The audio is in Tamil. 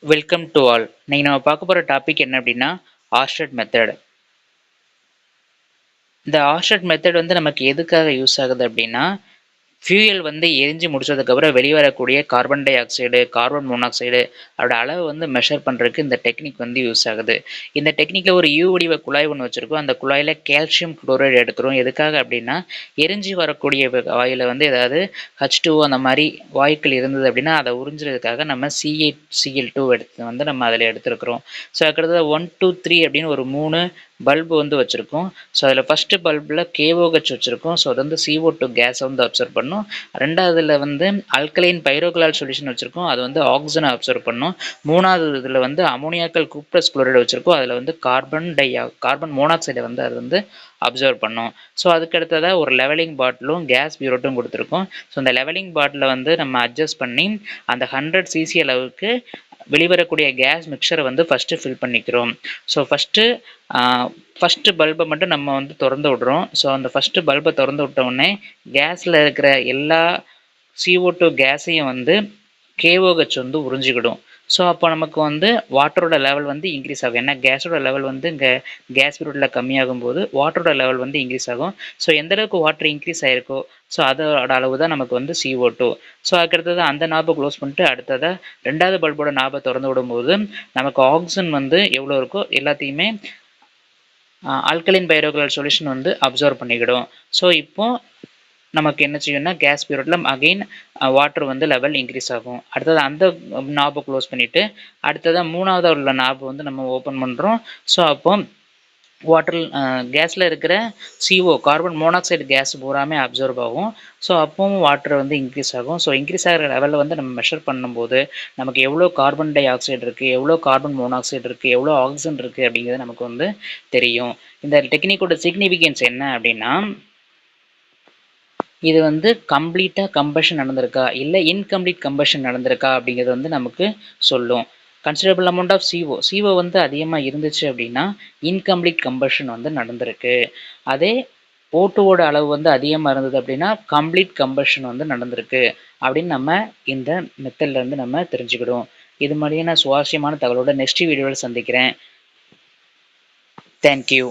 Welcome to all. இன்னைக்கு நம்ம பார்க்க போற டாபிக் என்ன அப்படின்னா ஆர்ஷட் மெத்தட். இந்த ஆர்ஷட் மெத்தட் வந்து நமக்கு எதுக்காக யூஸ் ஆகுது அப்படின்னா, ஃபியூயல் வந்து எரிஞ்சு முடிச்சதுக்கப்புறம் வெளிவரக்கூடிய carbon dioxide, carbon monoxide அதோட அளவு வந்து மெஷர் பண்ணுறதுக்கு இந்த டெக்னிக் வந்து யூஸ் ஆகுது. இந்த டெக்னிக்கில் ஒரு யூ வடிவ குழாய் ஒன்று வச்சுருக்கோம். அந்த குழாயில் கால்சியம் குளோரைடு எடுக்கிறோம். எதுக்காக அப்படின்னா, எரிஞ்சு வரக்கூடிய வாயில் வந்து ஏதாவது H2O அந்த மாதிரி வாயுக்கள் இருந்தது அப்படின்னா அதை உறிஞ்சுறதுக்காக நம்ம C8Cl2 எடுத்து வந்து நம்ம அதில் எடுத்துருக்குறோம். ஸோ அதுக்கடுத்தது 1 2 3 அப்படின்னு ஒரு 3 பல்பு வந்து வச்சுருக்கோம். ஸோ அதில் ஃபஸ்ட்டு பல்பில் KOH வச்சுருக்கோம். ஸோ அது வந்து CO2 கேஸை வந்து அப்சர்வ் பண்ணும். ரெண்டாவதுல வந்து அல்கலைன் பைரோக்ளால் சொல்யூஷன் வச்சுருக்கோம். அது வந்து ஆக்சிஜனை அப்சர்வ் பண்ணும். மூணாவது இதில் வந்து அமோனியாக்கள் கூப்ளஸ் குளோரைடு வச்சுருக்கோம். அதில் வந்து கார்பன் மோனாக்சைடை வந்து அது வந்து அப்சர்வ் பண்ணும். ஸோ அதுக்கு அடுத்ததாக ஒரு லெவலிங் பாட்டிலும் கேஸ் பியூரட்டும் கொடுத்துருக்கோம். ஸோ அந்த லெவலிங் பாட்டிலை வந்து நம்ம அட்ஜஸ்ட் பண்ணி அந்த 100 cc அளவுக்கு வெளிவரக்கூடிய கேஸ் மிக்சரை வந்து ஃபஸ்ட்டு ஃபில் பண்ணிக்கிறோம். ஸோ ஃபஸ்ட்டு பல்பை மட்டும் நம்ம வந்து திறந்து விட்றோம். ஸோ அந்த ஃபஸ்ட்டு பல்பை திறந்து விட்ட உடனே கேஸில் இருக்கிற எல்லா CO2 கேஸையும் வந்து KOH வந்து உறிஞ்சிக்கிடும். ஸோ அப்போ நமக்கு வந்து வாட்டரோட லெவல் வந்து இன்க்ரீஸ் ஆகும். ஏன்னா கேஸோட லெவல் வந்து இங்கே கேஸ் பீரியடில் கம்மியாகும் போது வாட்டரோட லெவல் வந்து இன்க்ரீஸ் ஆகும். ஸோ எந்த அளவுக்கு வாட்டர் இன்க்ரீஸ் ஆகிருக்கோ ஸோ அதோட அளவு தான் நமக்கு வந்து CO2. ஸோ அதுக்கடுத்தது அந்த நாபை க்ளோஸ் பண்ணிட்டு அடுத்ததாக ரெண்டாவது பல்போட நாபை திறந்து விடும்போது நமக்கு ஆக்சிஜன் வந்து எவ்வளோ இருக்கோ எல்லாத்தையுமே ஆல்கலைன் பைரோக்ளோரைடு சொல்யூஷன் வந்து அப்சர்வ் பண்ணிக்கிடும். ஸோ இப்போ நமக்கு என்ன செய்யும்னா கேஸ் பீரியடில் அகெயின் வாட்டர் வந்து லெவல் இன்க்ரீஸ் ஆகும். அடுத்தது அந்த நாபை க்ளோஸ் பண்ணிவிட்டு அடுத்ததாக மூணாவது உள்ள நாபை வந்து நம்ம ஓப்பன் பண்ணுறோம். ஸோ அப்போ வாட்டர் கேஸில் இருக்கிற CO கார்பன் மோனாக்சைடு கேஸ் பூராமே அப்சர்வ் ஆகும். ஸோ அப்போவும் வாட்டர் வந்து இன்க்ரீஸ் ஆகும். ஸோ இன்க்ரீஸ் ஆகிற லெவலில் வந்து நம்ம மெஷர் பண்ணும்போது நமக்கு எவ்வளோ கார்பன் டை ஆக்சைடு இருக்குது, எவ்வளோ கார்பன் மோனாக்சைடு இருக்குது, எவ்வளோ ஆக்சிஜன் இருக்குது அப்படிங்கிறது நமக்கு வந்து தெரியும். இந்த டெக்னிக்கோட சிக்னிஃபிகன்ஸ் என்ன அப்படின்னா, இது வந்து கம்ப்ளீட்டாக கம்பஷன் நடந்திருக்கா இல்லை இன்கம்ப்ளீட் கம்பஷன் நடந்திருக்கா அப்படிங்கிறது வந்து நமக்கு சொல்லும். கன்சிடரபிள் அமௌண்ட் ஆஃப் CO வந்து அதிகமாக இருந்துச்சு அப்படின்னா இன்கம்ப்ளீட் கம்பஷன் வந்து நடந்திருக்கு. அதே O2வோட அளவு வந்து அதிகமாக இருந்தது அப்படின்னா கம்ப்ளீட் கம்பஷன் வந்து நடந்திருக்கு அப்படின்னு நம்ம இந்த மெத்தட்ல இருந்து நம்ம தெரிஞ்சுக்கிடுவோம். இது மாதிரியான சுவாரஸ்யமான தகவலோட நெக்ஸ்ட் வீடியோவில் சந்திக்கிறேன். தேங்க்யூ.